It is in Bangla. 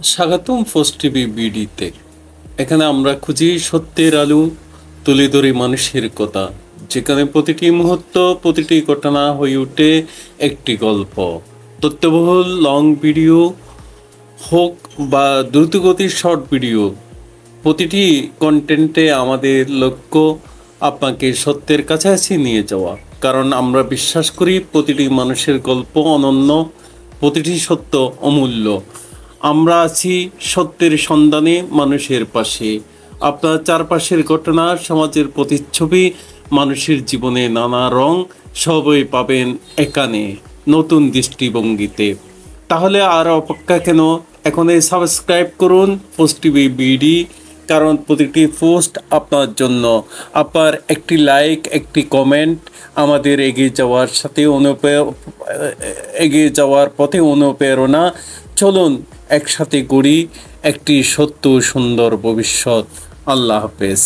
স্বাগতম পোস্ট টিভি বিডিতে। এখানে আমরা খুঁজি সত্যের আলো, তুলে ধরি মানুষের কথা, যেখানে প্রতিটি মুহূর্ত, প্রতিটি ঘটনা হয়ে ওঠে একটি গল্প। তথ্যবহুল লং ভিডিও হোক বা দ্রুতগতির শর্ট ভিডিও, প্রতিটি কন্টেন্টে আমাদের লক্ষ্য আপনাকে সত্যের কাছাকাছি নিয়ে যাওয়া। কারণ আমরা বিশ্বাস করি প্রতিটি মানুষের গল্প অনন্য, প্রতিটি সত্য অমূল্য। আমরা আছি সত্যের সন্ধানে, মানুষের পাশে। আপনার চারপাশের ঘটনা, সমাজের প্রতিচ্ছবি, মানুষের জীবনে নানা রং, সবই পাবেন এখানে নতুন দৃষ্টিভঙ্গিতে। তাহলে আর অপেক্ষা কেন? এখনই সাবস্ক্রাইব করুন পোস্ট টিভি বিডি। কারণ প্রতিটি পোস্ট আপনার জন্য। আপনার একটি লাইক, একটি কমেন্ট আমাদের এগিয়ে যাওয়ার পথে অনুপ্রেরণা। চলুন একসাথে গড়ি একটি সত্য সুন্দর ভবিষ্যৎ। আল্লাহ হাফেজ।